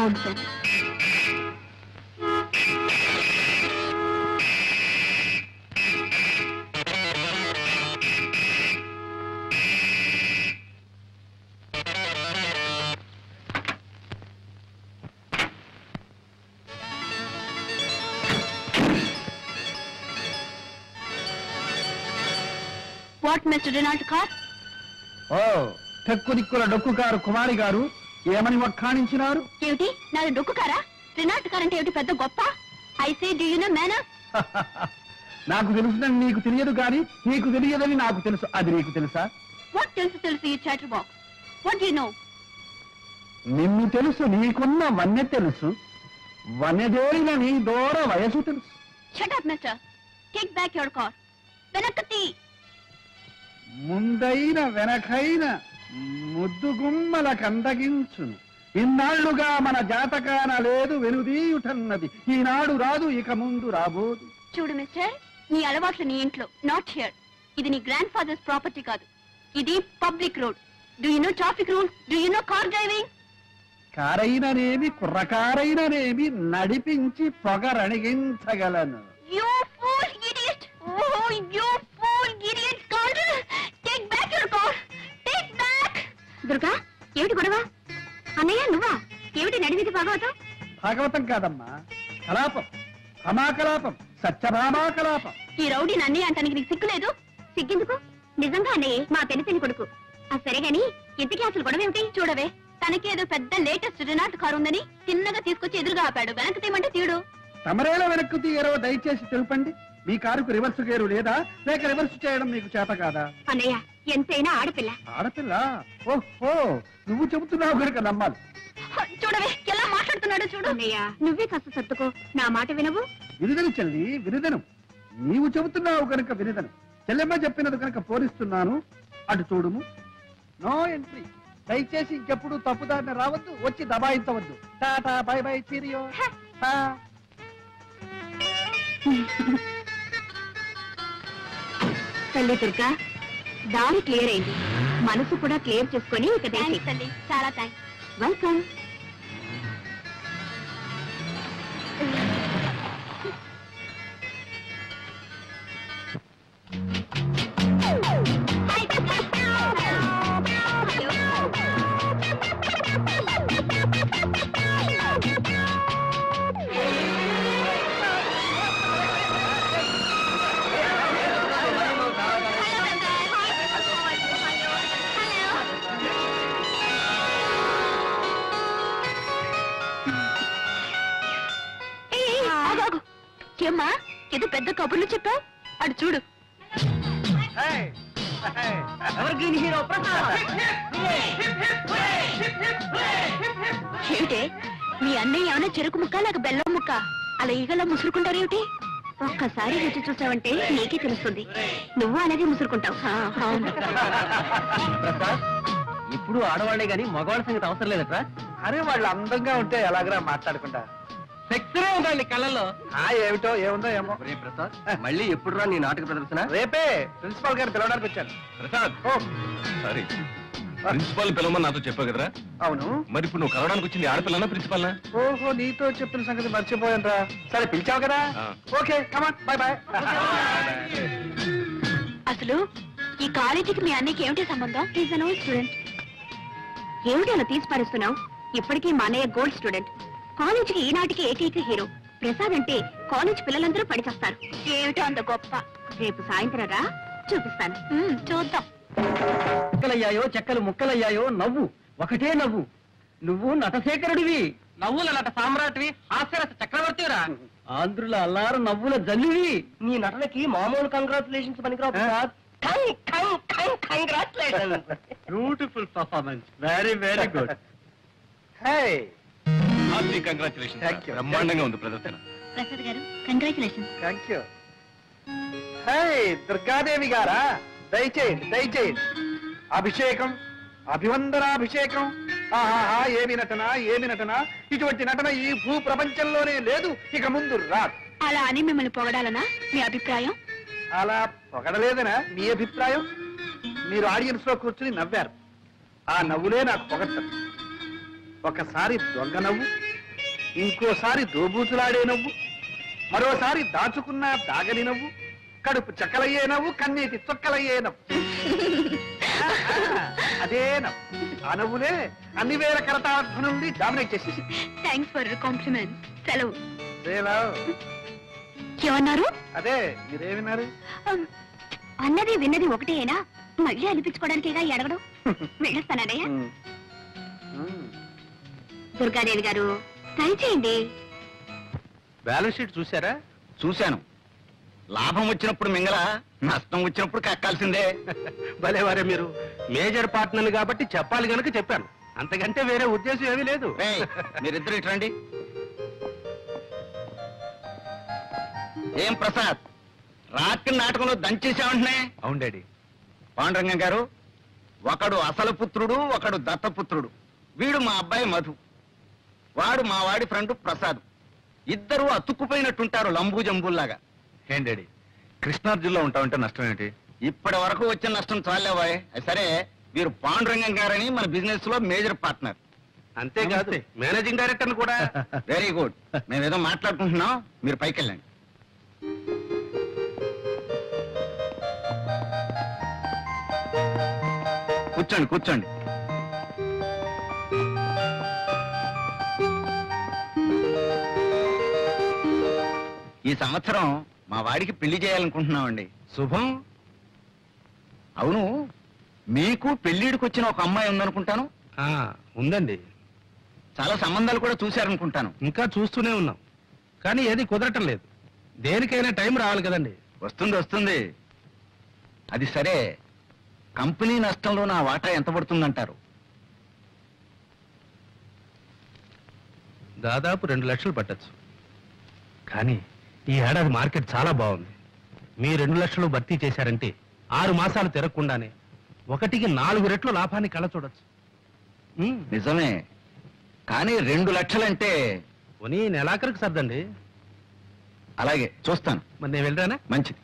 Nonsense. What mister Donald car? ఓ టెక్కు దిక్కుల డొక్కు కారు కుమారి గారు ఏమని వక్కాణించినారు? ఏమిటి నాది డొక్కు కారా? రినాల్డ్ కార్ అంటే ఏమిటి పెద్ద గొప్ప? I say do you no manner? నాకు తెలుసుదని నీకు తెలియదు కానీ నీకు తెలియదని నాకు తెలుసు. అది నీకు తెలుసా? వాట్ తెలుసు ఈ chatter box. What do you know? నిన్ను తెలుసు, నీకున్న వన్నె తెలుసు, వన్నెదేరిన నీ దూర వయసు తెలుసు. Shut up mister. Take back your car. వెనక్కి. ముందైన వెనకైన ముద్దుగుమ్మల కందగించును. ఇన్నాళ్లుగా మన జాతకాన లేదు వెనుదీయుటన్నది, ఈనాడు రాదు ఇక ముందు రాబోదు. చూడు మిస్టర్, నీ అలవాట్లు నీ ఇంట్లో, నాట్ హియర్. ఇది నీ గ్రాండ్ ఫాదర్స్ ప్రాపర్టీ కాదు, ఇది public road. Do you know traffic rule? Do you know car driving? కారైననేమి కుర్రకారైననేమి నడిపించి పొగరణిగించగలను. You fool idiot! Oh, you fool idiot! Scoundrel! Take back your car! Take back! Durga, ఏమిటి గొడవ? అన్నయ్య నువ్వా? ఏమిటి నడివిది భాగవతం? భాగవతం కాదమ్మా, కలాపం, హమాకలాపం, సత్యభామాకలాపం. ఈ రౌడీ అన్నయ్య అంటానికి నీకు సిగ్గు లేదు? సిగ్గెందుకు? నిజంగా అన్నయ్య మా పెనిపెని కొడుకు. సరే గాని ఇంతకీ అసలు గొడవ ఏమిటి? చూడవే, తనకి ఏదో పెద్ద లేటెస్ట్ రినాల్ట్ కారు ఉందని చిన్నగా తీసుకొచ్చి ఎదురుగా ఆపాడు. వెనక్కి తీయమంటే తీయడు. తమరేలా వెనక్కు తీయరో దయచేసి తెలుపండి. మీ కారుకు రివర్స్ గేరు లేదా, లేక రివర్స్ చేయడం మీకు చేత కాదా? అన్నయ్య ఎంతైనా ఆడపిల్ల. ఆడపిల్ల? ఓహో, నువ్వు చెబుతున్నావు కనుక నమ్మాలి. చూడవే ఎలా మాట్లాడుతున్నాడు చూడు. అన్నయ్య నువ్వే కాస్త సర్దుకో, నా మాట వినవు. వినుదను చెల్లి, వినుదను. నీవు చెబుతున్నావు కనుక వినుదను. చెల్లెమ్మ చెప్పినది కనుక పోలిస్తున్నాను. అటు చూడుము. No entry. దయచేసి ఇంకెప్పుడు తప్పుదారిన రావద్దు, వచ్చి దబాయించవద్దు. Tata bye bye cheerio. తల్లి దుర్గా, దారి క్లియర్ అయింది. మనసు కూడా క్లియర్ చేసుకొని ఇక తల్లి. చాలా థ్యాంక్స్. వెల్కమ్. ఏమ్మా ఏదో పెద్ద కబుర్లు చెప్పావు? అటు చూడు. ఏమిటే మీ అన్నయ్య ఏమైనా చెరుకు ముక్క లేక బెల్లం ముక్క అలా ఈగలా ముసురుకుంటారేమిటి? ఒక్కసారి రుచి చూసావంటే నీకే తెలుస్తుంది. నువ్వు అలాగే ముసురుకుంటావు. ఇప్పుడు ఆడవాళ్లే గాని మగవాళ్ళ సంగతి అవసరం లేదట్రా. అరే వాళ్ళు అందంగా ఉంటే ఎలాగరా మాట్లాడుకుంటా? సెక్సరే ఉందండి కళ్ళల్లో. ఏమిటో ఏముందో ఏమో. ప్రసాద్, మళ్ళీ ఎప్పుడు రా నీ నాటక ప్రదర్శన? రేపే ప్రిన్సిపాల్ గారు పిలవడానికి వచ్చాను. ప్రసాద్, సారీ, ప్రిన్సిపాల్ పిలవమని నాతో చెప్పావు కదరా? అవును. మరి ఇప్పుడు నువ్వు కలవడానికి వచ్చింది ఆడపిల్లనా ప్రిన్సిపాల్నా? ఓహో, నీతో చెప్పిన సంగతి మర్చిపోయాను రా. సరే పిలిచావు కదా, ఓకే కమాన్, బై బై. అసలు ఈ కాలేజీకి మీ అన్నయ్యకి ఏమిటి సంబంధం? Is an old student. ఏమిటి అలా తీసి పారేస్తున్నావు? ఇప్పటికీ మా అన్నయ్య గోల్డ్ స్టూడెంట్. కాలేజీకి ఈనాటికి ఏకైక హీరో. ప్రసాద్ అంటే కాలేజ్ పిల్లలందరూ పడిచేస్తారు. ఏమిటో అంత గొప్ప. రేపు సాయంత్రం రా, చూపిస్తాను. చూద్దాం. ముక్కలయ్యాయో చెక్కలు ముక్కలయ్యాయో నవ్వు ఒకటే నవ్వు. నువ్వు నటశేఖరుడివి, నవ్వుల నట సామ్రాట్వి, హాస్యరస చక్రవర్తిరా, ఆంధ్రుల అల్లారు నవ్వుల జల్లువి. నీ నటనకి మామూలు కంగ్రాచులేషన్స్ పనికిరావు Prasad. Beautiful performance, very very good. Hey, congratulation. బ్రహ్మాండంగా ఉంది ప్రదర్శన. Prasad garu congratulation. Thank you. Hey, Durgadevi గారా, దయచేయండి దయచేయండి. అభిషేకం, అభివందనాభిషేకం. ఆహా, ఏమి నటన, ఏమి నటన. ఇటువంటి నటన ఈ భూ ప్రపంచంలోనే లేదు, ఇక ముందు రాదు. అలా అని మిమ్మల్ని పొగడాలనా మీ అభిప్రాయం? అలా పొగడలేదనా మీ అభిప్రాయం? మీరు ఆడియన్స్ లో కూర్చుని నవ్వారు. ఆ నవ్వులే నాకు పొగడ్తలు. ఒకసారి దొంగ నవ్వు, ఇంకోసారి దోబూతులాడే నవ్వు, మరోసారి దాచుకున్న దాగని నవ్వు, కడుపు చక్కలయ్యే నవ్వు, కన్నీటి చొక్కలయ్యే నవ్వు. అదే నవ్వు. ఆ నవ్వులే అన్ని వేల కరతార్థ నుండి డామినేట్ చేసేసి. Thanks for compliment. సెలవు. ఏమన్నారు? అదే మీరేమిన్నారు? అన్నది విన్నది ఒకటేనా? మళ్ళీ అనిపించుకోవడానికేగా ఈ అడగడం. వెళ్ళొస్తానయ్యా. దుర్గాదేవి గారు ట్రై చేయండి. బ్యాలెన్స్ షీట్ చూసారా? చూశాను. లాభం వచ్చినప్పుడు మింగల, నష్టం వచ్చినప్పుడు కక్కాల్సిందే. భలేవారే మీరు. మేజర్ పార్ట్నర్ కాబట్టి చెప్పాలి గనుక చెప్పాను, అంతకంటే వేరే ఉద్దేశం ఏమీ లేదు. ఏయ్, మీరిద్దరు ఇట్రండి. ఏం ప్రసాద్, రాత్రి నాటకంలో దంచేసామంటున్నాయి. అవును డాడీ. పాండురంగం గారు, ఒకడు అసలు పుత్రుడు, ఒకడు దత్తపుత్రుడు. వీడు మా అబ్బాయి మధు, వాడు మా వాడి ఫ్రెండ్ ప్రసాద్. ఇద్దరు అతుక్కుపోయినట్టుంటారు లంబూ జంబుల్లాగా. ఏం డాడీ, కృష్ణార్జున్లో ఉంటామంటే నష్టం ఏంటి? ఇప్పటి వరకు వచ్చిన నష్టం చాలేవాయ్. సరే, వీరు పాండురంగం గారని మన బిజినెస్ లో మేజర్ పార్ట్నర్. అంతేకాదు మేనేజింగ్ డైరెక్టర్ కూడా. Very good. మేమేదో మాట్లాడుకుంటున్నాం, మీరు పైకి వెళ్ళండి. కూర్చోండి కూర్చోండి. ఈ సంవత్సరం మా వాడికి పెళ్లి చేయాలనుకుంటున్నామండి. శుభం. అవును, మీకు పెళ్లిడికి వచ్చిన ఒక అమ్మాయి ఉందనుకుంటాను. ఉందండి, చాలా సంబంధాలు కూడా చూశారనుకుంటాను. ఇంకా చూస్తూనే ఉన్నాం, కానీ ఏది కుదరటం లేదు. దేనికైనా టైం రావాలి కదండి. వస్తుంది వస్తుంది. అది సరే, కంపెనీ నష్టంలో నా వాటా ఎంత పడుతుందంటారు? దాదాపు 2 లక్షలు పట్టచ్చు. కానీ ఈ ఏడాది మార్కెట్ చాలా బాగుంది. మీ 2 లక్షలు భర్తీ చేశారంటే 6 మాసాలు తిరగకుండానే 1కి 4 రెట్లు లాభాన్ని కళ్ళ చూడొచ్చు. నిజమే, కానీ 2 లక్షలంటే పోనీ నెలాఖరికి సర్దండి. అలాగే చూస్తాను. మరి నేను వెళ్ళరానా? మంచిది.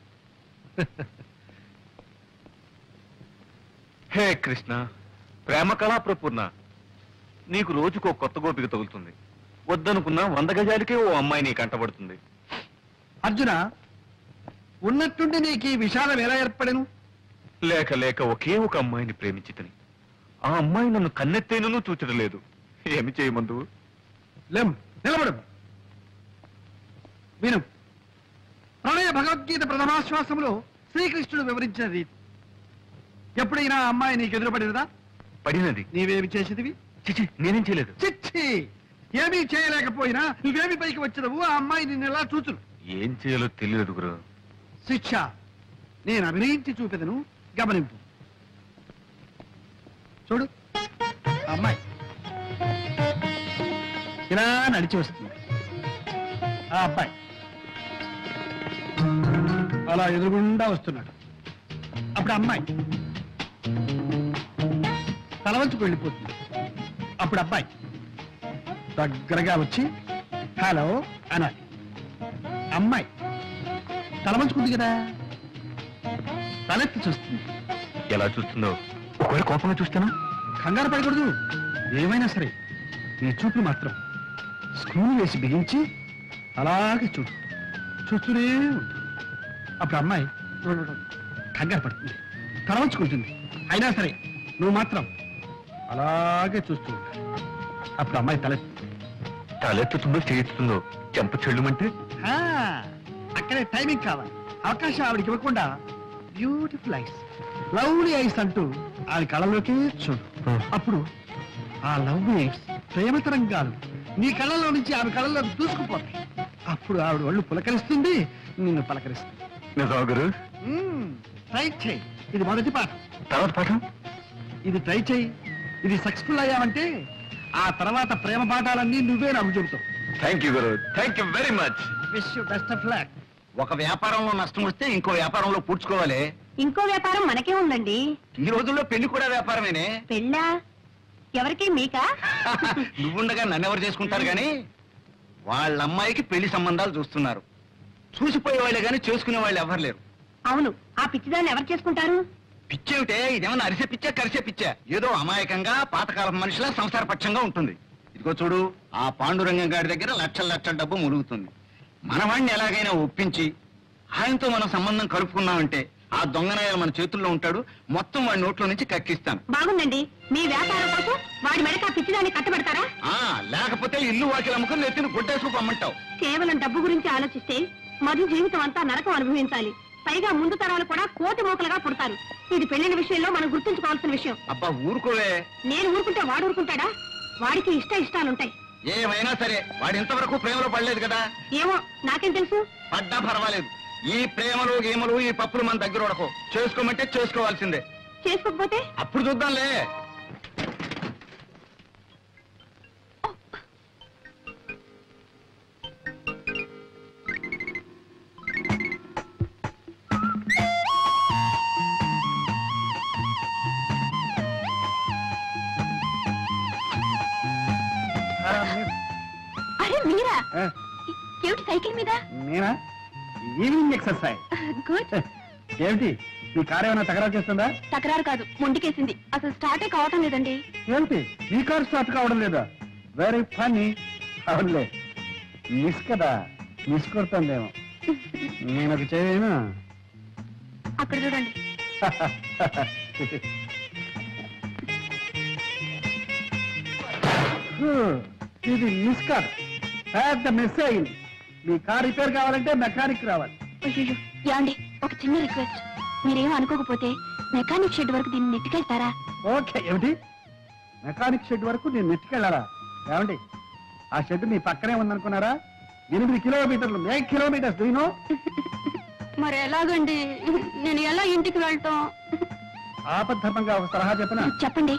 హే కృష్ణ, ప్రేమ కళా ప్రపూర్ణ, నీకు రోజుకో కొత్త గోపిక తగులుతుంది. వద్దనుకున్నా 100 గజాలకే ఓ అమ్మాయి నీ కంటబడుతుంది. అర్జున, ఉన్నట్టుండి నీకు ఈ విషాదం ఎలా ఏర్పడను? లేక లేక ఒకే ఒక అమ్మాయిని ప్రేమించితని ఆ అమ్మాయి నన్ను కన్నెత్తేనూ చూచడం లేదు. ఏమి చేయమందు? లేం, నిలబడు. విను. ప్రణయ భగవద్గీత ప్రథమాశ్వాసంలో శ్రీకృష్ణుడు వివరించిన రీతి. ఎప్పుడైనా ఆ అమ్మాయి నీకు ఎదురుపడినదా? పడినది. నీవేమి చేసేదివి? చిచి, నేనేం చేయలేదు. చిచ్చి, ఏమీ చేయలేకపోయినా నువ్వేమి పైకి వచ్చినవు? ఆ అమ్మాయి నిన్ను ఎలా చూచును? ఏం చేయాలో తెలియదు గురు. శిక్ష నేను అభినయించి చూపెదను, గమనింపు. చూడు, ఆ అమ్మాయి ఇలా నడిచి వస్తుంది. ఆ అబ్బాయి అలా ఎదురుగుండా వస్తున్నాడు. అప్పుడు అమ్మాయి తలవంచుకు వెళ్ళిపోతుంది. అప్పుడు అబ్బాయి దగ్గరగా వచ్చి హలో అనాలి. అమ్మాయి తలవంచుకుంది కదా, తలెత్తి చూస్తుంది. ఎలా చూస్తుందో? ఒకవేళ కోపంగా చూస్తానా? కంగారు పడకూడదు. ఏమైనా సరే నీ చూపులు మాత్రం స్క్రూలు వేసి బిగించి అలాగే చూడు, చూస్తూనే ఉండు. అప్పుడు అమ్మాయి కంగారు పడుతుంది, తలవంచుకుంటుంది. అయినా సరే నువ్వు మాత్రం అలాగే చూస్తూ ఉండాలి. అప్పుడు అమ్మాయి తలెత్తుతుందో చేయిస్తుందో చెంప చెల్లుమంటే ఆ, అక్కడే టైమింగ్ కావాలి. అవకాశం ఆవిడకి ఇవ్వకుండా బ్యూటిఫుల్ ఐస్, లవ్లీ ఐస్ అంటూ ఆవిడ కళ్ళలోకి చూడు. అప్పుడు ఆ లవ్లీ ఐస్ ప్రేమ తరంగాలు నీ కళ్ళలో నుంచి ఆవిడ కళ్ళలోకి దూసుకుపోతాయి. అప్పుడు ఆవిడ ఒళ్ళు పులకరిస్తుంది, నిన్ను పలకరిస్తుంది. నిజమా గురు? ట్రై చేయి. ఇది మొదటి పాఠం. తర్వాత పాఠం? ఇది ట్రై చేయి. ఇది సక్సెస్ఫుల్ అయ్యావంటే ఆ తర్వాత ప్రేమ పాఠాలన్నీ నువ్వే నాకు చెబుతావు. థ్యాంక్ యూ గురు, thank you very much. Wish you best of luck. ఒక వ్యాపారంలో నష్టం వస్తే ఇంకో వ్యాపారంలో పూడ్చుకోవాలి. ఇంకో వ్యాపారం మనకే ఉందండి. ఈ రోజుల్లో పెళ్లి కూడా వ్యాపారమేనే. పెళ్ళా? ఎవరికి? మీకా? నువ్వుండగా నన్నెవరు చేసుకుంటారు గాని వాళ్ళ అమ్మాయికి పెళ్లి సంబంధాలు చూస్తున్నారు. చూసిపోయే వాళ్ళే గాని చేసుకునే వాళ్ళు ఎవరు లేరు. అవును, ఆ పిచ్చిదాన్ని ఎవరు చేసుకుంటారు? పిచ్చేమిటే, ఇదేమన్నా అరిసే పిచ్చా కరిసే పిచ్చా? ఏదో అమాయకంగా పాతకాలం మనిషిలా సంసారపక్షంగా ఉంటుంది. ఇదిగో చూడు, ఆ పాండురంగం గారి దగ్గర లక్షల డబ్బు ములుగుతుంది. మనవాణ్ణి ఎలాగైనా ఒప్పించి ఆయనతో మనం సంబంధం కలుపుకున్నామంటే ఆ దొంగనాయాలు మన చేతుల్లో ఉంటాడు. మొత్తం వాడి నోట్లో నుంచి కక్కిస్తాను. బాగుందండి. మీ వ్యాపారం కోసం వాడి మెడక పిచ్చిదాన్ని కట్టబెడతారా? లేకపోతే ఇల్లు వాకిలు అమ్ముకుని నెత్తిని గుడ్డేసుకు అమ్మంటావు. కేవలం డబ్బు గురించి ఆలోచిస్తే మధు జీవితం అంతా నరకం అనుభవించాలి. పైగా ముందు తరాలు కూడా కోటి మోకలుగా పుడతారు. ఇది పెళ్లిన విషయంలో మనం గుర్తుంచుకోవాల్సిన విషయం. అబ్బా ఊరుకోవే. నేను ఊరుకుంటే వాడు ఊరుకుంటాడా? వాడికి ఇష్టాలుంటాయి. ఏమైనా సరే వాడు ఇంతవరకు ప్రేమలో పడలేదు కదా. ఏమో నాకేం తెలుసు. పడ్డా పర్వాలేదు. ఈ ప్రేమలు గేమలు ఈ పప్పులు మన దగ్గర ఉడకో. చేసుకోమంటే చేసుకోవాల్సిందే. చేసుకోకపోతే అప్పుడు చూద్దాంలే. అరే మీరా? ఆ, ఏమిటి సైకిల్ మీద? నేనా? Evening exercise. గుడ్. ఏమిటి మీ కారు ఏమైనా తగరా చేస్తుందా? తకరారు కాదు, మొండికేసింది. అసలు స్టార్టే కావటం లేదండి. ఏమిటి మీ కారు స్టార్ట్ కావడం లేదా? Very funny. అవునులే, మిస్ కదా, మిస్ కొడుతుందేమో. నేను ఒక చేయను. అక్కడ చూడండి. ఇది మిస్ కార్, పెద్ద మిస్ అయింది. మీ కార్ రిపేర్ కావాలంటే మెకానిక్ రావాలి. అయ్యో యాండి, ఒక చిన్న రిక్వెస్ట్. మీరేం అనుకోకపోతే మెకానిక్ షెడ్ వరకు దీన్ని నెట్టుకెళ్తారా? ఓకే. ఏమిటి మెకానిక్ షెడ్ వరకు నేను నెట్టుకెళ్ళాలా? ఏమండి, ఆ షెడ్ మీ పక్కనే ఉందనుకున్నారా? 8 కిలోమీటర్లు, 8 కిలోమీటర్స్. దీనో మరి ఎలాగండి? నేను ఎలా ఇంటికి వెళ్తాం? ఆపద్ధర్మంగా ఒక సలహా చెప్పనా? చెప్పండి.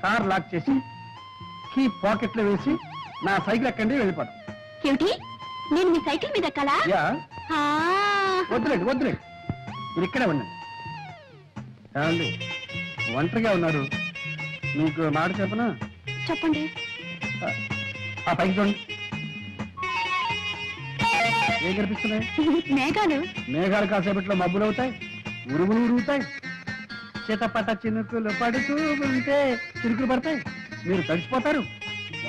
కార్ లాక్ చేసి కీ పాకెట్ లో వేసి నా సైకిల్ ఎక్కండి, వెళ్ళిపోతాం. ఏమిటి? నేను మీ సైకిల్ మీద ఎక్కాలా? యా, ఆ. వద్దులేండి వద్దులేండి, మీరు ఇక్కడే ఉండండి. ఏమండి, ఒంటరిగా ఉన్నారు, మీకు మాట చెప్పనా? చెప్పండి. ఆ పైకి చూడండి, ఏం కనిపిస్తున్నాయి? మేఘాలు. మేఘాలు కాసేపట్లో మబ్బులు అవుతాయి, ఉరుగులు ఉరుగుతాయి, చిటపట చినుకులు పడుతూ ఉంటే చిరుకులు పడతాయి. మీరు తడిసిపోతారు,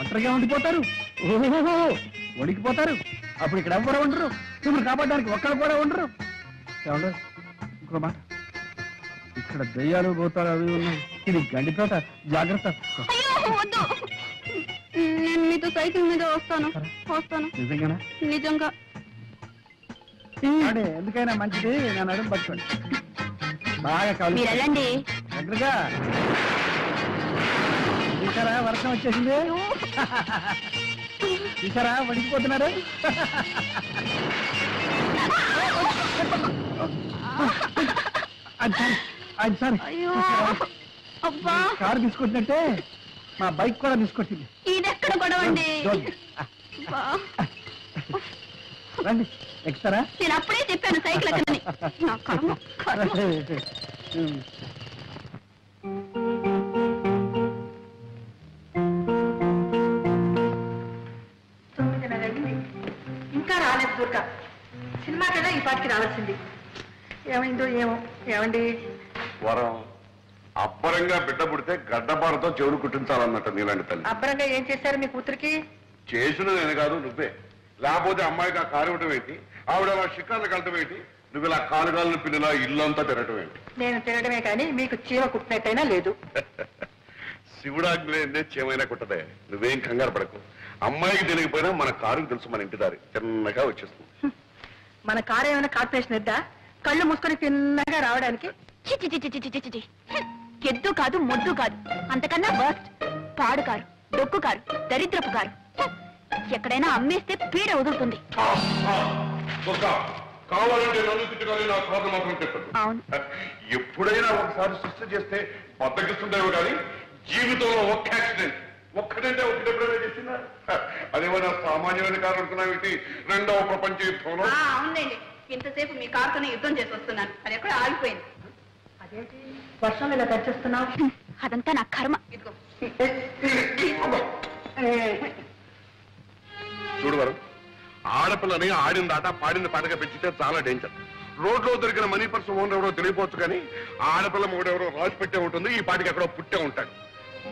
ఒంటరిగా ఉండిపోతారు, ఓహో వణికిపోతారు. అప్పుడు ఇక్కడ ఎవ్వరు ఉండరు, మిమ్మల్ని కాపాడడానికి ఒక్కరు కూడా ఉండరు. ఏమండి, ఇంకో మాట, ఇక్కడ దయ్యాలు పోతారు అవి ఉన్నాయి. ఇది గండిపేట, జాగ్రత్త. అయ్యో వద్దు, నేను మీతో సైకిల్ మీద వస్తాను. నిజంగానా? నిజంగా. అడే, ఎందుకైనా మంచిది నేను అడుగు పట్టుకోండి. బాగా కావాలి మీరు వెళ్ళండి. దగ్గరగా. చూసారా వర్షం వచ్చేసింది? చూసారా వడికిపోతున్నారు? అయ్యో అబ్బా, కారు తీసుకొచ్చినట్టే మా బైక్ కూడా తీసుకొచ్చింది. ఇదెక్కడ గొడవండి? అబ్బా. రండి, ఎక్కుతారా? నేను అప్పుడే చెప్పాను సైకిల్ ఎక్కడని. నా కర్మ, కర్మ. ఇంకా రాలేదు దుర్గా. సినిమా కదా ఈ పాటికి రావాల్సింది. ఏమైందో ఏమో. ఏమండి, వరం అబ్బరంగా బిడ్డ పుడితే గడ్డపారతో చెవులు కుట్టించాలన్నట్టు నీలాంటి తల్లి. అబ్బరంగా ఏం చేశారు మీ కూతురికి? చేసిన నేను కాదు, నువ్వే. లేకపోతే అమ్మాయికి ఆ కారు ఇవ్వటం ఏంటి, ఆవిడ అలా షికార్లు కలటం ఏంటి, నువ్వు ఇలా కాలుగాలను పిల్లలా ఇల్లంతా తిరగటం ఏంటి? నేను తినడమే కానీ మీకు చీమ కుట్టినట్టయినా లేదు. శివుడాగ్నే చేమైనా కుట్టదే, నువ్వేం కంగారు పడకు. అమ్మాయికి తెలియకపోయినా మన కారుకు తెలుసు మన ఇంటి దారి, తిన్నగా వచ్చేస్తుంది. మన కారు ఏమైనా కార్పొరేషన్ ఎద్దా? కళ్ళు మూసుకొని తిన్నగా రావడానికి? చి చి చి చి చి చి చి. ఎద్దు కాదు, మొద్దు కాదు, అంతకన్నా వర్స్ట్. పాడు కారు, డొక్కు కారు, దరిద్రపు కారు. ఎక్కడైనా అమ్మేస్తే పీడ వదులుతుంది. కావాలంటే నన్ను తిట్టుకొని నా కారు మాత్రం తిట్టదు. అవును. ఎప్పుడైనా ఒకసారి సృష్టి చేస్తే బద్దకిస్తుందేమో కానీ జీవితంలో ఒక్క యాక్సిడెంట్, ఒక్కటంటే ఒకటి ఎప్పుడైనా చేసిందా? అదేమన్నా సామాన్యమైన కారు అనుకున్నావేంటి? రెండవ ప్రపంచ యుద్ధంలో. అవునండి, ఇంతసేపు మీ కారుతోనే యుద్ధం చేసి వస్తున్నాను, అది ఎక్కడ ఆగిపోయింది. అదేంటి వర్షంలో ఇలా తెచ్చేస్తున్నావు? అదంతా నా కర్మ. ఇదిగో. చూడు వరం, ఆడపిల్లని ఆడిన దాట పాడిన పాటగా పెంచితే చాలా డేంజర్. రోడ్లో దొరికిన మనీ పర్స్ ఓనర్ ఎవరో తెలియపోవచ్చు కానీ ఆడపిల్ల మొగుడెవరో రాసి పెట్టే ఉంటుంది, ఈ పాటికి ఎక్కడో పుట్టే ఉంటాడు.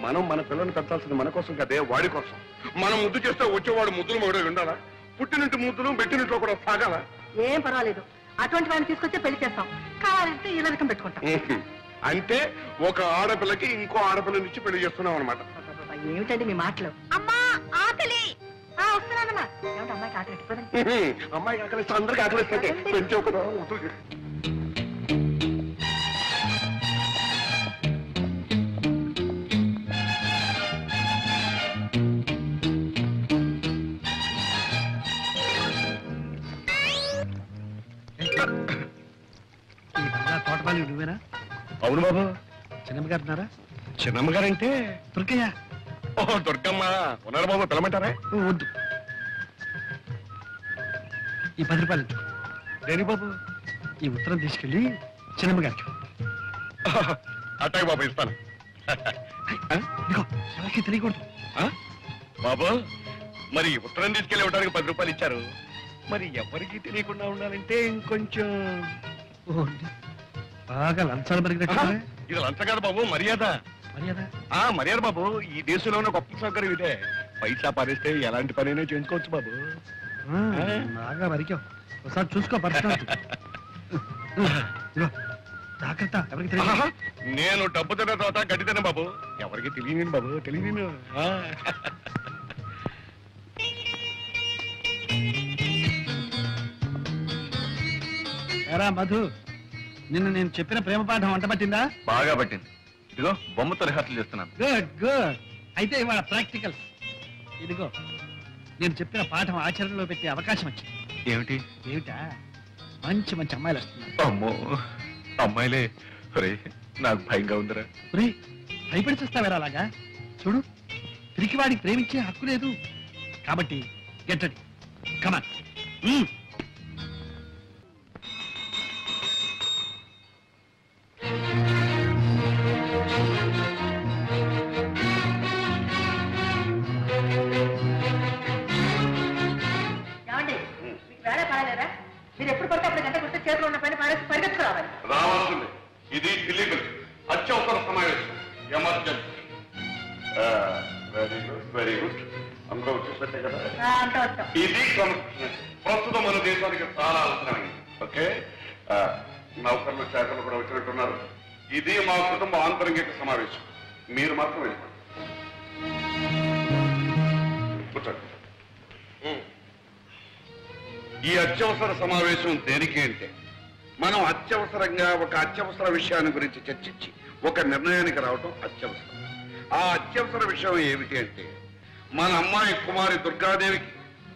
మనం మన పిల్లల్ని పెంచాల్సింది మన కోసం కదే, వాడి కోసం. మనం ముద్దు చేస్తే వచ్చేవాడు ముద్దులు మొగడే ఉండాలా? పుట్టినట్టు ముద్దులు పెట్టినట్లో కూడా సాగాల. ఏం పర్వాలేదు, అటువంటి వాడిని తీసుకొచ్చే పెళ్లి చేస్తాం. కావాలంటే ఇలా రకం పెట్టుకుంటాం. అంటే ఒక ఆడపిల్లకి ఇంకో ఆడపిల్లనిచ్చి పెళ్లి చేస్తున్నాం అనమాట. అబ్బబ్బబ్బ, ఏమిటండి మీ మాటలు? అమ్మా ఆకలి. వస్తున్నానమ్మా. ఏమిటి అమ్మాయికి ఆకలి ఎట్టిపోదండి? అమ్మాయికి ఆకలిస్తే అందరికి ఆకలిస్తే పెంచే ఒక తోటపాలి నువ్వేనా? అవును బాబు. చిన్నమ్మ గారు ఉన్నారా? చిన్నమ్మ గారంటే దుర్గయ్య. ఓ దుర్గమ్మ ఉన్నారు బాబు, పిలమంటారా? వద్దు, ఈ 10 రూపాయలు ఇవ్వు. దేని బాబు? ఈ ఉత్తరం తీసుకెళ్ళి చిన్నమ్మ గారికి. అట్టాయి బాబు, ఇస్తాను. ఇదిగో, ఎవరికి తెలియకూడదు. ఆ? బాబు, మరి ఉత్తరం తీసుకెళ్ళి ఇవ్వడానికి 10 రూపాయలు ఇచ్చారు. మరి ఎవరికి తెలియకుండా ఉండాలంటే ఇంకొంచెం బాగా లంచాలు పెరిగినట్టు. ఇది లంచం కాదు బాబు, మర్యాద. మర్యాద? మర్యాద బాబు. ఈ దేశంలో ఉన్న గొప్ప సౌకర్యం ఇదే. పైసా పారేస్తే ఎలాంటి పనైనా చేసుకోవచ్చు బాబు. బాగా మరికావు. ఒకసారి చూసుకో పర్సనల్. జాగ్రత్త, ఎవరికి తెలియదు. నేను డబ్బు తిన్న తర్వాత గడ్డి తిన్న బాబు. ఎవరికి తెలియను బాబు, తెలియను. ఎరా మధు, నిన్న నేను చెప్పిన ప్రేమ పాఠం వంట పట్టిందా? బాగా పట్టింది. ఇదిగో బొమ్మతో రిహార్సల్ చేస్తున్నాను. Good good. అయితే ఇవాళ ప్రాక్టికల్. ఇదిగో, నేను చెప్పిన పాఠం ఆచరణలో పెట్టే అవకాశం వచ్చింది. ఏమిటి? ఏమిటా? మంచి మంచి అమ్మాయిలు వస్తున్నారు. అమ్మో, అమ్మాయిలే. ఒరే, నాకు భయంగా ఉందిరా. ఒరే, భయపడి చూస్తావేరా అలాగా? చూడు, తిరిగి వాడికి ప్రేమించే హక్కు లేదు. కాబట్టి గెట్టడి, కమాన్. ఏమండి, మీకు వేళ పాడలేరా? మీరు ఎప్పుడు పడితే అప్పుడు గంట కొడితే చేతిలో ఉన్న పని పారేసి పరిగెత్తుకురావాలి. రావాల్సింది. ఇది ఇల్లీగల్, అత్యవసర సమావేశం, emergency. Very good, very good. అందరూ వచ్చేసట్టే కదా. అంతా వస్తాం. ఇది కాన్స్టిట్యూషన్ ప్రస్తుతం మన దేశానికి చాలా అవసరమైంది. ఓకే, నౌకర్లు శాఖలు కూడా వచ్చినట్టున్నారు. ఇది మా కుటుంబ ఆంతరంగిక సమావేశం. మీరు మాత్రం వెళ్ళిపోండి. కూర్చోండి. ఈ అత్యవసర సమావేశం దేనికి అంటే, మనం అత్యవసరంగా ఒక అత్యవసర విషయాన్ని గురించి చర్చించి ఒక నిర్ణయానికి రావడం అత్యవసరం. ఆ అత్యవసర విషయం ఏమిటి అంటే, మన అమ్మాయి కుమారి దుర్గాదేవికి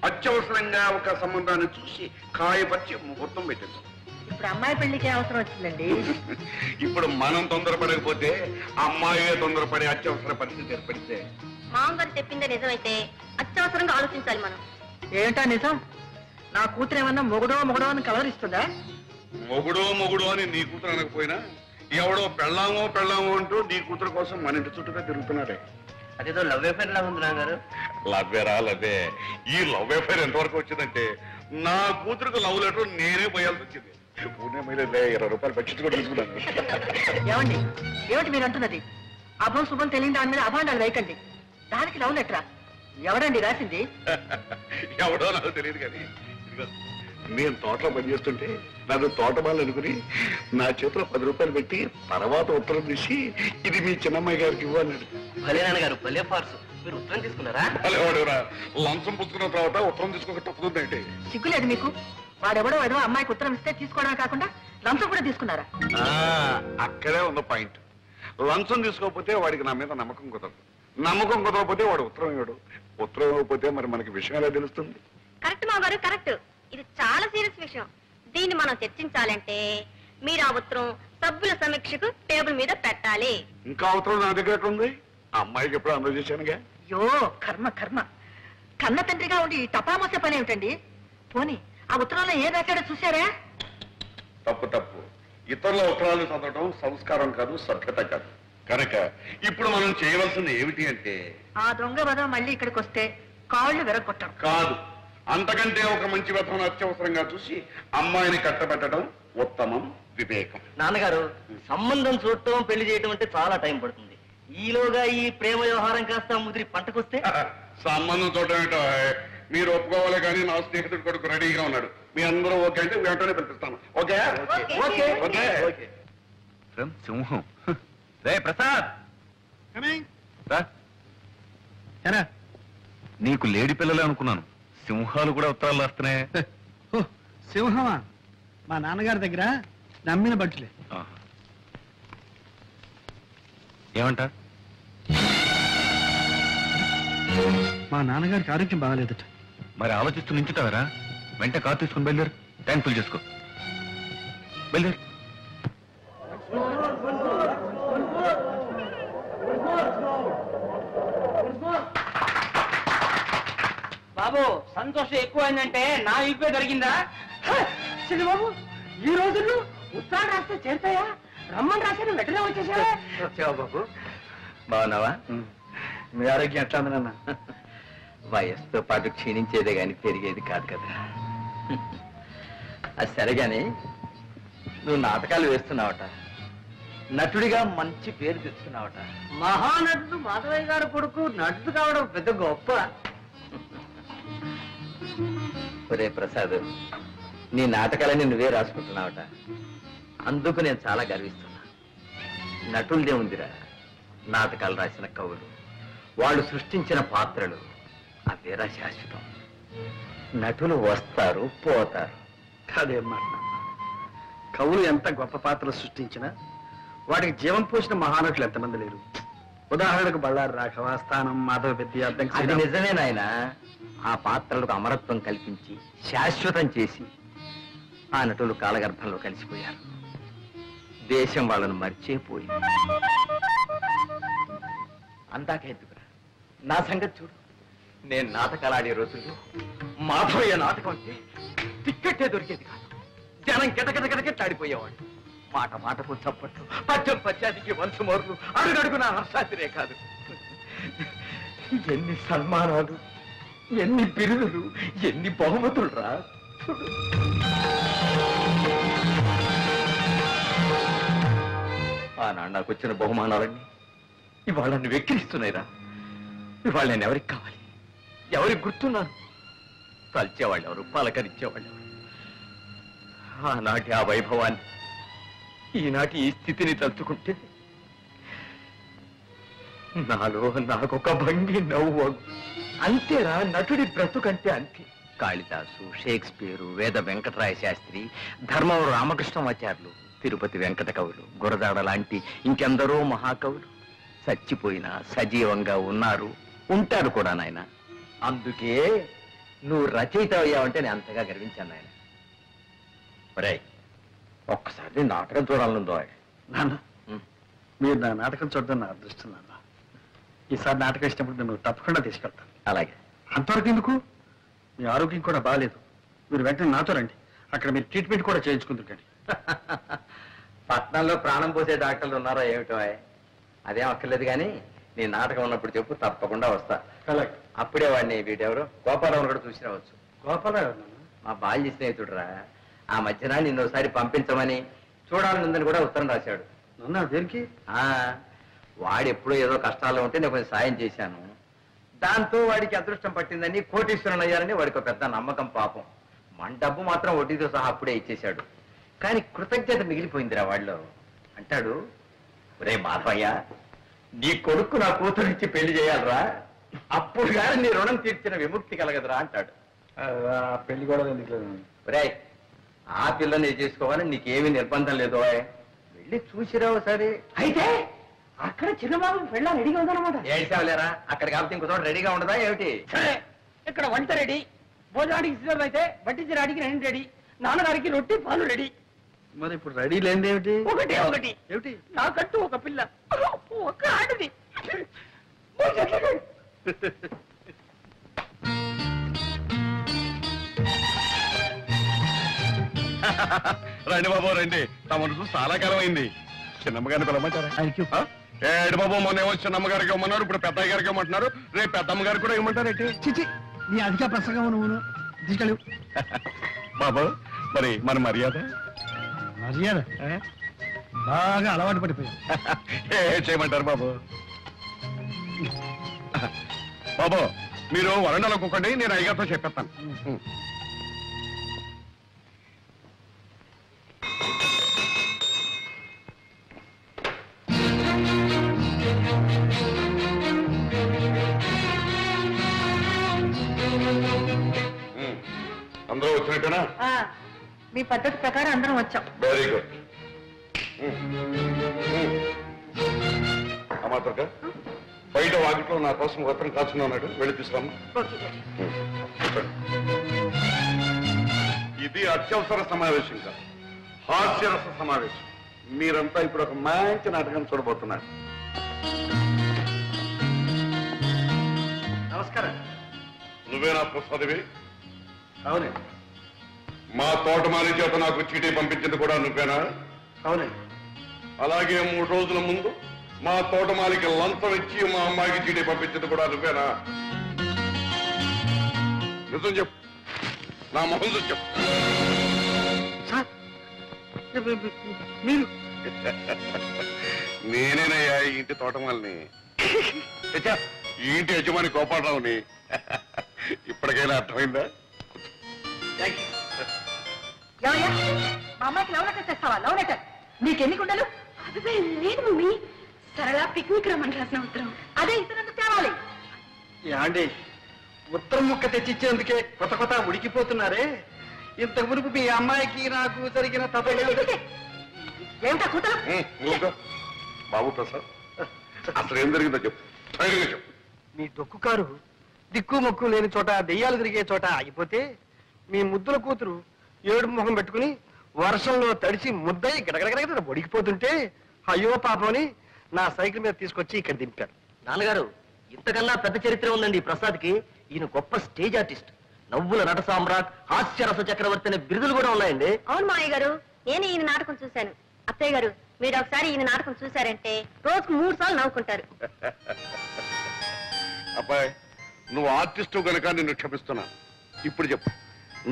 అత్యవసరంగా ఒక సంబంధాన్ని చూసి కాయపరిచి ముహూర్తం పెట్టించాం. ఇప్పుడు అమ్మాయి పెళ్లికి అవసరం వచ్చిందండి. ఇప్పుడు మనం తొందరపడకపోతే అమ్మాయే తొందరపడే అత్యవసర పరిస్థితి ఏర్పడితే. మామగారు చెప్పిందే నిజమైతే అత్యవసరంగా ఆలోచించాలి మనం. ఏంటా నిజం? నా కూతురు ఏమన్నా మొగుడో అని కలవరిస్తుందా? మొగుడు అని నీ కూతురు అనకపోయినా ఎవడో పెళ్ళామో అంటూ నీ కూతురు కోసం మన ఇంటి చుట్టూగా తిరుగుతున్నాడే. అదేదో లవ్ అఫేర్ లా ఉంది నాన్నగారు. లవ్వే. ఈ లవ్ అఫైర్ ఎంతవరకు వచ్చిందంటే, నా కూతురుకు లవ్ లెటర్ నేనే పోయాల్సి వచ్చింది. పూణే మీద 20 రూపాయలు బడ్జెట్ కూడా తీసుకున్నాను. ఏమిటి మీరు అంటున్నది? అభం శుభం తెలియని దాని మీద అభాండాలు వేయకండి. దానికి లవ్ లెటరా? ఎవడండి రాసింది? ఎవడో నాకు తెలియదు కానీ, ఇదిగో, నేను తోటలో పనిచేస్తుంటే నాకు తోటమాలు అనుకుని నా చేతిలో 10 రూపాయలు పెట్టి తర్వాత ఉత్తరం తీసి ఇది మీ చిన్నమ్మాయి గారికి ఇవ్వన్నాడు. భలే నాన్నగారు, భలే ఫార్సు. మీరు ఉత్తరం తీసుకున్నారా? వాడేవాడురా, లంచం పుచ్చుకున్న తర్వాత ఉత్తరం తీసుకోక తప్పుతుందంటే. సిగ్గులేదు మీకు? వాడెవడో ఏదో అమ్మాయికి ఉత్తరం ఇస్తే తీసుకోవడమే కాకుండా లంచం కూడా తీసుకున్నారా? అక్కడే ఉన్న పాయింట్. లంచం తీసుకోకపోతే వాడికి నా మీద నమ్మకం కుదరదు. నమ్మకం కుదరకపోతే వాడు ఉత్తరం ఇవ్వడు. ఉత్తరం ఇవ్వకపోతే మరి మనకి విషయం ఎలా తెలుస్తుంది? కరెక్ట్ మామగారు, కరెక్ట్. ఇది చాలా సీరియస్ విషయం. దీన్ని మనం చర్చించాలంటే మీరు ఆ ఉత్తరం సభ్యుల సమీక్షకు టేబుల్ మీద పెట్టాలి. ఇంకా ఉత్తరం నా దగ్గర ఎక్కడ ఉంది? ఆ అమ్మాయికి ఎప్పుడు అందజేశానుగా. అయ్యో కర్మ. కన్న తండ్రిగా ఉండి ఈ టపామోసే పని ఏమిటండి? పోనీ ఆ ఉత్తరంలో ఏం రాశాడో చూశారా? తప్పు. ఇతరుల ఉత్తరాలు చదవడం సంస్కారం కాదు, సభ్యత కాదు. కనుక ఇప్పుడు మనం చేయవలసింది ఏమిటి అంటే, ఆ దొంగ వదం మళ్ళీ ఇక్కడికి వస్తే కాళ్ళు విరగొట్టడం కాదు, అంతకంటే ఒక మంచి వ్యర్థం అత్యవసరంగా చూసి అమ్మాయిని కట్టబెట్టడం ఉత్తమం, వివేకం. నాన్నగారు, సంబంధం చూడటం పెళ్లి చేయటం అంటే చాలా టైం పడుతుంది. ఈలోగా ఈ ప్రేమ వ్యవహారం కాస్త ముదిరి పంటకొస్తే సంబంధం చూడటం ఏంటో మీరు ఒప్పుకోవాలి కానీ నా స్నేహితుడు కొడుకు రెడీగా ఉన్నాడు మీ అందరూ ఓకే అంటే వెంటనే పిలిపిస్తాను ఓకే ఓకే ఓకే సింహం రే ప్రసాద్ రా. నీకు లేడి పిల్లలే అనుకున్నాను సింహాలు కూడా ఉత్తరాలు రాస్తున్నాయి సింహమా మా నాన్నగారి దగ్గర నమ్మిన బట్టులే. ఆహా. ఏమంట మా నాన్నగారికి ఆరోగ్యం బాగాలేదట. మరి ఆలోచిస్తూ నించుతావరా వెంట కారు తీసుకుని బయలుదేరు ట్యాంక్ ఫుల్ చేసుకో బయలుదేరు బాబు సంతోషం ఎక్కువైందంటే నా ఇప్పే దొరికిందా బాబు ఈ రోజుల్లో ఉత్తరాలు రాస్తే చేరుతాయా రమ్మని రాశాను వెంటనే వచ్చేసావా వచ్చావా బాబు బాగున్నావా మీ ఆరోగ్యం ఎట్లా ఉంది నాన్న? వయస్సుతో పాటు క్షీణించేదే గాని పెరిగేది కాదు కదా అది సరే గాని నువ్వు నాటకాలు వేస్తున్నావట నటుడిగా మంచి పేరు తెచ్చుకున్నావట మహానటుడు మాధవయ్య గారు కొడుకు నటుడు కావడం పెద్ద గొప్ప ఒరే ప్రసాద్ నీ నాటకాలని నువ్వే రాసుకుంటున్నావట అందుకు నేను చాలా గర్విస్తున్నా నటులదే ఉందిరా నాటకాలు రాసిన కవులు వాళ్ళు సృష్టించిన పాత్రలు అవేరా శాశ్వతం నటులు వస్తారు పోతారు కాదేం మాట నాన్న. కవులు ఎంత గొప్ప పాత్రలు సృష్టించినా వాటికి జీవం పోసిన మహానటులు ఎంతమంది లేరు. ఉదాహరణకు బళ్ళారి రాఘవ, స్థానం, మాధవ పెద్ద అది నిజమే నాయన ఆ పాత్రలకు అమరత్వం కల్పించి శాశ్వతం చేసి ఆ నటులు కాలగర్భంలో కలిసిపోయారు దేశం వాళ్ళను మర్చిపోయింది అందాక ఎందుకురా నా సంగతి చూడు నేను నాటకాలాడే రోజుల్లో మాధవయ్య నాటకం అంటే టిక్కెట్టే దొరికేది కాదు జనం గిటగిటగిటగిట్లాడిపోయేవాడు మాట మాటకు చప్పట్లు పద్యం పద్యానికి వంశమోర్లు అడుగడుగు నా హర్షాతిరే కాదు ఎన్ని సన్మానాలు ఎన్ని బిరుదులు ఎన్ని బహుమతులు రా చూడు ఆనాడు నాకు వచ్చిన బహుమానాలన్నీ ఇవాళ నన్ను వెక్కిరిస్తున్నాయిరా ఇవాళ నేను ఎవరికి కావాలి ఎవరికి గుర్తున్నాను తల్చేవాళ్ళు ఎవరు పలకరించేవాళ్ళు ఎవరు ఆనాటి ఆ వైభవాన్ని ఈనాటి ఈ స్థితిని తలుచుకుంటే నాలో నాకొక భంగి నవ్వు అంతేరా నటుడి బ్రతుకంటే అంతే కాళిదాసు షేక్స్పియరు వేద వెంకటరాయ శాస్త్రి ధర్మవరం రామకృష్ణమాచార్యులు తిరుపతి వెంకట కవులు గురదాడ లాంటి ఇంకెందరో మహాకవులు చచ్చిపోయినా సజీవంగా ఉన్నారు ఉంటారు కూడా నాయన అందుకే నువ్వు రచయిత అయ్యావంటే నేను అంతగా గర్వించాను నాయన ఒరేయ్ ఒక్కసారి నాటకం చూడాలనుందో నాన్న మీరు నా నాటకం చూడడం నా అదృష్టం నాన్న. ఈసారి నాటకం ఇచ్చినప్పుడు నేను తప్పకుండా తీసుకెళ్తాను. అలాగే అంతవరకు ఎందుకు? మీ ఆరోగ్యం కూడా బాగాలేదు. మీరు వెంటనే నాతో రండి. అక్కడ మీరు ట్రీట్మెంట్ కూడా చేయించుకుందరు కానీ. పట్నంలో ప్రాణం పోసే డాక్టర్లు ఉన్నారా ఏమిటో అదేం అక్కర్లేదు కానీ నీ నాటకం ఉన్నప్పుడు చెప్పు తప్పకుండా వస్తా. అలాగే. అప్పుడే వాడిని వీటెవరు గోపాలరావు కూడా చూసి రావచ్చు. గోపాలరావు నాన్న? మా బాల్య స్నేహితుడురా ఆ మధ్యన నిన్నోసారి పంపించమని చూడాలనుందని కూడా ఉత్తరం రాశాడు. నాన్న దేనికి? వాడు ఎప్పుడూ ఏదో కష్టాల్లో ఉంటే నేను కొంచెం సాయం చేశాను. దాంతో వాడికి అదృష్టం పట్టిందని కోటీశ్వరుని అయ్యారని వాడికి ఒక పెద్ద నమ్మకం పాపం. మన డబ్బు మాత్రం వడ్డీతో సహా అప్పుడే ఇచ్చేశాడు. కానీ కృతజ్ఞత మిగిలిపోయిందిరా వాళ్ళు. అంటాడు, రే మాధవయ్య నీ కొడుకు నా కూతురిచ్చి పెళ్లి చేయాలరా అప్పుడు కానీ నీ రుణం తీర్చిన విముక్తి కలగదురా అంటాడు. పెళ్లి కూడా ఎందుకు? రే ఆ పిల్లని చేసుకోవాలని నీకేమీ నిర్బంధం లేదు. వెళ్ళి చూసిరావు సరే. అయితే అక్కడ చిన్నబాబు పెళ్ళ రెడీగా ఉందన్నమాట. ఏడ్చావులేరా అక్కడ కాబట్టి ఇంకో చోట రెడీగా ఉండదా ఏమిటి? సరే ఇక్కడ వంట రెడీ, భోజనానికి సిద్ధం అయితే వడ్డించడానికి రెండు రెడీ, నాన్నగారికి రొట్టి పాలు రెడీ. మరి ఇప్పుడు రెడీ లేనిది ఏమిటి? ఒకటే ఒకటి ఏమిటి? నాకంటూ ఒక పిల్ల, ఒక ఆడది. రండి బాబు రండి తమను చూసి చాలా కాలం అయింది. చిన్నమ్మగారిని పిలవమంటారా? Thank you. ఏడు బాబు మొన్న ఏమో చిన్నమ్మగారికి ఇవ్వమన్నారు, ఇప్పుడు పెద్దయ్య గారికి ఇవ్వమంటున్నారు, రేపు పెద్దమ్మ గారికి కూడా ఇవ్వమంటారు ఏంటి? చిచి నీ అధిక ప్రసంగం నువ్వు తీసుకెళ్ళు. బాబు మరి మన మర్యాద మర్యాద బాగా అలవాటు పడిపోయావు. ఏ చేయమంటారు బాబు? బాబు మీరు వరండాలో కూకండి, నేను అయ్యగారితో చెప్పేస్తాను. అందరూ వచ్చినట్టేనా? మీ పద్ధతి ప్రకారం అందరం వచ్చాం. Very good. అమాత్రక బయట వాకిట్లో నా కోసం వస్త్రం కాచుకుని ఉన్నాడు, వెళ్ళి తీసుకురాము. ఇది అత్యవసర సమావేశం కాదు, హాస్యరస సమావేశం. మీరంతా ఇప్పుడు ఒక మంచి నాటకం చూడబోతున్నారు. నమస్కారం. నువ్వేనా ప్రసాదివి? అవునండి. మా తోటమాలి చేత నాకు చీటీ పంపించింది కూడా నువ్వేనా? అవునండి. అలాగే 3 రోజుల ముందు మా తోటమాలికి లంచం ఇచ్చి మా అమ్మాయికి చీటీ పంపించింది కూడా నువ్వేనా? నిజం చెప్పు, నా మొహం చూసి చెప్పు. సార్ మీరు నేనేనయ్యా ఈ ఇంటి తోటమాలిని, ఈ ఇంటి యజమాని గోపాలరావుని. ఇప్పటికైనా అర్థమైందా? ఏమయ్యా, మా అమ్మాయికి లవ్ లెటర్ తెస్తావా? లవ్ లెటర్ నీకెన్ని గుండెలు? అదే లేదు మమ్మీ, సరళ పిక్నిక్ రమ్మని రాసిన ఉత్తరం. అదే ఇతరులకు తేవాలి. యాండి, ఉత్తరం ముక్క తెచ్చిచ్చేందుకే కొత్త ఉడికిపోతున్నారే. ఇంత మునుపు మీ అమ్మాయికి నాకు జరిగిన ఏమిటా కూతురు? నువ్వుగా బాబు ప్రసాద్, అసలు ఏం జరిగిందో చెప్పు, ధైర్యంగా చెప్పు. మీ డొక్కు కారు దిక్కు మొక్కు లేని చోట దెయ్యాలు తిరిగే చోట ఆగిపోతే మీ ముద్దుల కూతురు ఏడు ముఖం పెట్టుకుని వర్షంలో తడిసి ముద్దయి గడగడగడ ఒడికిపోతుంటే అయ్యో పాపమని నా సైకిల్ మీద తీసుకొచ్చి ఇక్కడ దింపారు. నాన్నగారు, ఇంతకన్నా పెద్ద చరిత్ర ఉందండి ఈ ప్రసాద్కి. ఈయన గొప్ప స్టేజ్ ఆర్టిస్ట్, నవ్వుల నట సామ్రాట్, హాస్యరస చక్రవర్తి అనే బిరుదులు కూడా ఉన్నాయండి. అవును మావయ్య గారు, నేను ఈయన నాటకం చూశాను. అత్తయ్య గారు, మీరు ఒకసారి ఈయన నాటకం చూశారంటే రోజుకు 3 సార్లు నవ్వుకుంటారు. అబ్బాయి, నువ్వు ఆర్టిస్టు గనక నిన్ను క్షమిస్తున్నాను. ఇప్పుడు చెప్పు,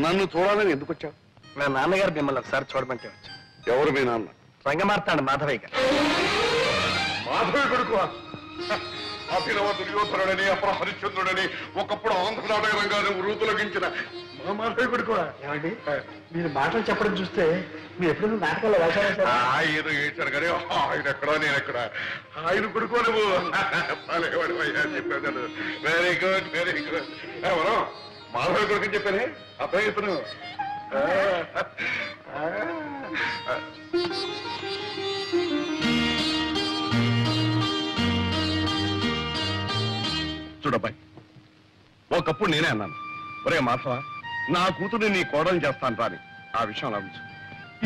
నన్ను చూడాలని ఎందుకు వచ్చావు? మా నాన్నగారు మిమ్మల్ని ఒకసారి చూడమంటే వచ్చా. ఎవరు మీ నాన్న? రంగమార్తాడు మాధవయ్య గారు. మాధవి కొడుకు అభినవ దుర్యోధనుడని, అపర హరిశ్చంద్రుడని ఒకప్పుడు ఆంధ్ర నాటక రంగాన్ని వృతులగించిన మా మాధవి కొడుకు. ఏమండి, మీరు మాటలు చెప్పడం చూస్తే మీరు ఎప్పుడు నాటకాల్లో వేశారు. ఆయన ఏడ్చారు కానీ ఆయన ఎక్కడా నేను ఎక్కడ, ఆయన కొడుకు నువ్వు పలేవాడు అయ్యా చెప్పాను. Very good, very good. ఎవరు మాధవి కొడుకు అని చెప్పానే అబ్బాయి ఇతను. చూడబ్బాయి, ఒకప్పుడు నేనే అన్నాను, ఒరే మాధవ, నా కూతురు నీ కోడలు చేస్తాను రాని. ఆ విషయం ఆలోచించు.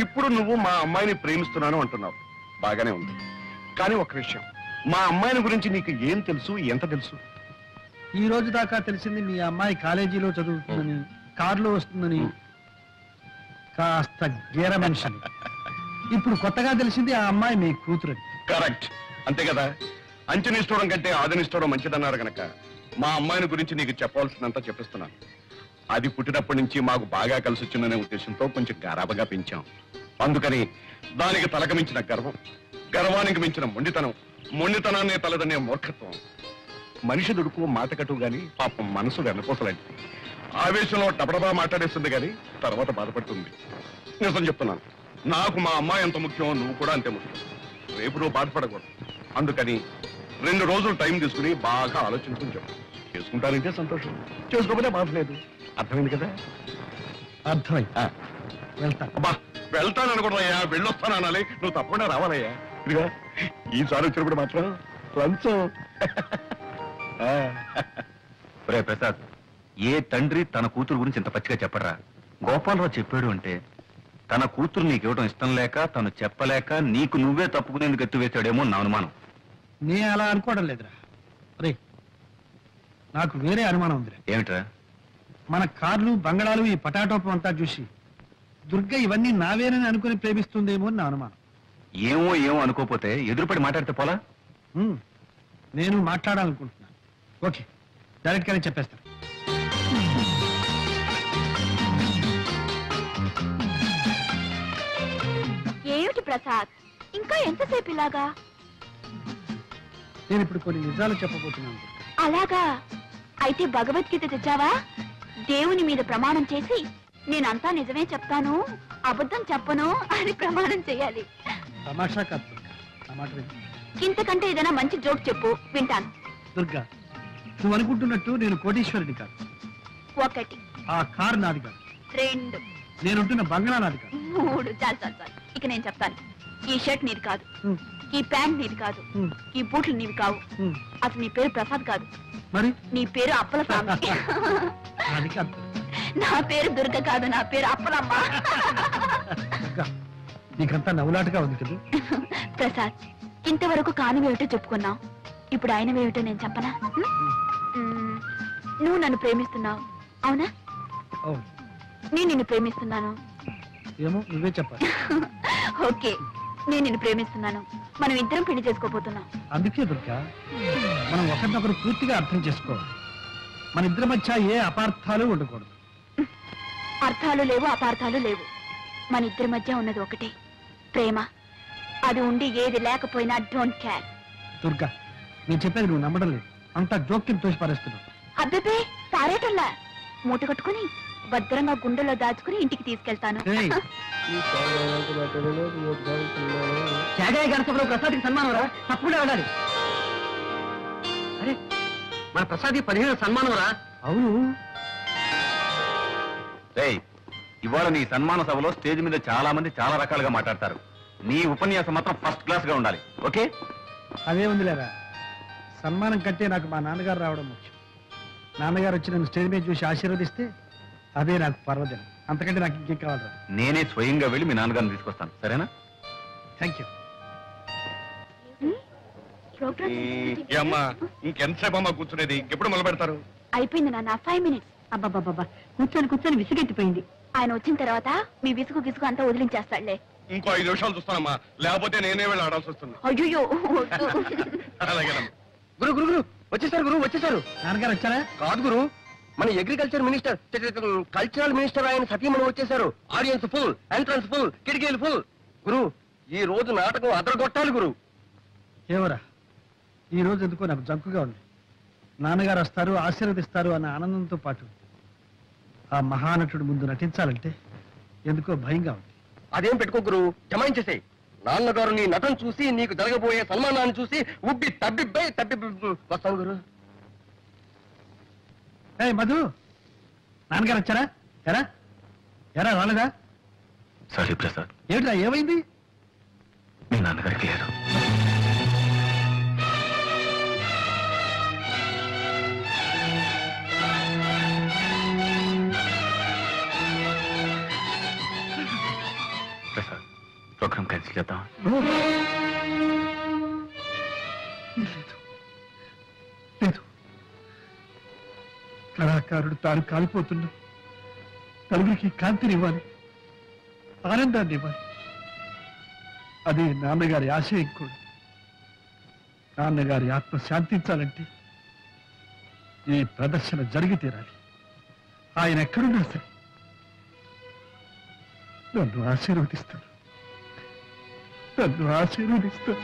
ఇప్పుడు నువ్వు మా అమ్మాయిని ప్రేమిస్తున్నాను అంటున్నావు, బాగానే ఉంది. కానీ ఒక విషయం, మా అమ్మాయిని గురించి నీకు ఏం తెలుసు, ఎంత తెలుసు? ఈ రోజు దాకా తెలిసింది మీ అమ్మాయి కాలేజీలో చదువుతుందని, కారులో వస్తుందని, కాస్త గేర మనిషిని. ఇప్పుడు కొత్తగా తెలిసింది ఆ అమ్మాయి మీ కూతురని. కరెక్ట్, అంతే కదా. అంచనిస్తూడం కంటే ఆదనిస్తూడం మంచిదన్నారు గనక మా అమ్మాయిని గురించి నీకు చెప్పవలసినంత చెప్పిస్తున్నాను. అది పుట్టినప్పటి నుంచి మాకు బాగా కలిసి వచ్చిందనే ఉద్దేశంతో కొంచెం గారాబగా పెంచాం. అందుకని దానికి తలకు మించిన గర్వం, గర్వానికి మించిన మొండితనం, మొండితనాన్ని తలదనే మూర్ఖత్వం. మనిషి దుడుకు మాట కట్టు గాని పాపం మనసు వెన్నపోసలాంటిది. ఆవేశంలో డబడబా మాట్లాడేస్తుంది గాని తర్వాత బాధపడుతుంది. నిజం చెప్తున్నాను, నాకు మా అమ్మాయి ఎంత ముఖ్యం, నువ్వు కూడా అంతే ముఖ్యం. రేపు నువ్వు బాధపడకూడదు. అందుకని 2 రోజులు టైం తీసుకుని బాగా ఆలోచించుకుని చెప్పు. చేసుకుంటానంటే సంతోషం, చేసుకోకపోతే బాధ లేదు. అర్థమైంది కదా? అర్థమైంది, వెళ్తాను. అబ్బా, వెళ్తాననుకున్నాయ్యా, వెళ్ళొస్తాను అనాలి. నువ్వు తప్పకుండా రావాలయ్యా. ఇదిగా ఈసారి వచ్చినప్పుడు మాత్రం లంచం. రే ప్రసాద్, ఏ తండ్రి తన కూతురు గురించి ఇంత పచ్చిగా చెప్పరా? గోపాలరావు చెప్పాడు అంటే తన కూతురు నీకు ఇవ్వడం ఇష్టం లేక, తను చెప్పలేక నీకు నువ్వే తప్పుకునేందుకు ఎత్తువేశాడేమో నా అనుమానం. నే అలా అనుకోవడం లేదురా. రే, నాకు వేరే అనుమానం ఉందిరా. ఏమిట్రా? మన కార్లు, బంగళాలు, ఈ పటాటోపం అంతా చూసి దుర్గ ఇవన్నీ నావేనని అనుకుని ప్రేమిస్తుందేమో అని నా అనుమానం. ఏమో ఏమో అనుకోపోతే ఎదురుపడి మాట్లాడితే పోలా? నేను మాట్లాడాలనుకుంటున్నాను. ఓకే, డైరెక్ట్ గానే చెప్పేస్తాను. ఏమిటి ప్రసాద్, ఇంకా ఎంతసేపు ఇలాగా? నేను ఇప్పుడు కొన్ని నిజాలు చెప్పబోతున్నాను. అలాగా అయితే భగవద్గీత తెచ్చావా? దేవుని మీద ప్రమాణం చేసి నేనంతా నిజమే చెప్తాను, అబద్ధం చెప్పను అని ప్రమాణం చేయాలి. తమాషా కాదు దుర్గా, నా మాట విను. ఇంతకంటే ఏదైనా మంచి జోక్ చెప్పు, వింటాను. దుర్గా, నువ్వు అనుకుంటున్నట్టు నేను కోటీశ్వరుడి కాదు. 1 ఆ కారు నాది కాదు. 2 నేనుంటున్న బంగ్లా నాది కాదు. 3 చాలు. ఇక నేను చెప్తాను. ఈ షర్ట్ నీది కాదు, హ్మ్, ఈ ప్యాంట్ నీది కాదు, హ్మ్, ఈ బూట్లు నీవి కావు. హ్మ్. అసలు నీ పేరు ప్రసాద్ కాదు, మరి నీ పేరు అప్పల స్వామి. అది కాదు నా పేరు దుర్గ కాదు, నా పేరు అప్పలమ్మ. దుర్గా, నీకంతా నవ్వులాటగా ఉంది కదా. ప్రసాద్, ఇంతవరకు కానివేమిటో చెప్పుకున్నావు, ఇప్పుడు ఆయనవేమిటో నేను చెప్పనా? మ్మ్. నువ్వు నన్ను ప్రేమిస్తున్నావు, అవునా? అవును, నేను నిన్ను ప్రేమిస్తున్నాను. ఏమో నువ్వే చెప్పాలి. ఓకే, నేను నిన్ను ప్రేమిస్తున్నాను. మనం ఇద్దరం పెళ్లి చేసుకోబోతున్నాం. అందుకే దుర్గా, మనం ఒకరినొకరు పూర్తిగా అర్థం చేసుకోవాలి. మన ఇద్దరి మధ్య ఏ అపార్థాలు ఉండకూడదు. అర్థాలు లేవు, అపార్థాలు లేవు. మన ఇద్దరి మధ్య ఉన్నది ఒకటే, ప్రేమ. అది ఉండి ఏది లేకపోయినా డోంట్ కేర్. దుర్గా, నేను చెప్పేది నువ్వు నమ్మడం లేదు. అంతా జోక్యం తోసి పారేస్తున్నావు. అబ్బే పారేటల్లా, మూట కట్టుకుని భద్రంగా గుండెలో దాచుకుని ఇంటికి తీసుకెళ్తాను. ఏయ్, త్యాగయ్య గణసభలో ప్రసాద్కి సన్మానం రా, తప్పకుండా వెళ్ళాలి. అరే, మన ప్రసాద్కి 15 సన్మానం రా. అవును, రేయ్, ఇవాళ నీ సన్మాన సభలో స్టేజ్ మీద చాలా మంది చాలా రకాలుగా మాట్లాడతారు. నీ ఉపన్యాసం మాత్రం ఫస్ట్ క్లాస్ గా ఉండాలి. ఓకే? అదే ఉందిలేరా. సన్మానం కంటే నాకు మా నాన్నగారు రావడం ముఖ్యం. నాన్నగారు వచ్చి నన్ను స్టేజ్ మీద చూసి ఆశీర్వదిస్తే అదే నాకు పర్వదినం. అంతకంటే నాకు ఇంకేం కావాలరా. నేనే స్వయంగా వెళ్ళి మీ నాన్నగారిని తీసుకొస్తాను, సరేనా? Thank you. అమ్మా ఇంకెంతసేపు అమ్మా కూర్చునేది? ఎప్పుడు మొదలు పెడతారు? అయిపోయింది నాన్న, 5 minutes. అబ్బాబాబా, కూర్చొని విసిగెత్తిపోయింది. ఆయన వచ్చిన తర్వాత మీ విసుగు గిసుగు అంతా వదిలించేస్తాడులే. ఇంకో 5 నిమిషాలు చూస్తానమ్మా, లేకపోతే నేనే వెళ్ళి ఆడాల్సి వస్తుంది. అయ్యో, అలాగేనమ్మా. గురు గురు గురు వచ్చేసారు, గురు వచ్చేసారు. నాన్నగారు వచ్చారా? కాదు గురు, మన అగ్రికల్చర్ మినిస్టర్, కల్చరల్ మినిస్టర్ ఆయన సతీమణి వచ్చేసారు. ఆడియన్స్ ఫుల్, ఎంట్రన్స్ ఫుల్, కిటికీలు ఫుల్. గురు, ఈ రోజు నాటకం అదరగొట్టాలి గురు. ఏవరా, ఈ రోజు ఎందుకో నాకు జంకుగా ఉంది. నాన్నగారు వస్తారు, ఆశీర్వదిస్తారు అన్న ఆనందంతో పాటు ఆ మహానటుడు ముందు నటించాలంటే ఎందుకో భయంగా ఉంది. అదేం పెట్టుకో గురు, జమాయించేసాయి. నాన్నగారు నీ నటన చూసి, నీకు జరగబోయే సన్మానాన్ని చూసి ఉబ్బి తబ్బిబ్బై వస్తాను గురు. ఏ మధు, నాన్నగారు వచ్చారా? ఎరా ఎరా రాలేదా? సారీ ప్రసాద్, ఏమిట్రా, ఏమైంది? మీ నాన్నగారికి లేదు. ప్రసాద్, ప్రోగ్రామ్ క్యాన్సిల్ చేద్దాం. లేదు, లేదు. కళాకారుడు తాను కాలిపోతున్నా నలుగురికి కాంతినివ్వాలి, ఆనందాన్ని ఇవ్వాలి. అదే నాన్నగారి ఆశయం కూడా. నాన్నగారి ఆత్మ శాంతించాలంటే ఈ ప్రదర్శన జరిగి తీరాలి. ఆయన ఎక్కడున్నా సరే నన్ను ఆశీర్వదిస్తాడు, నన్ను ఆశీర్వదిస్తాడు.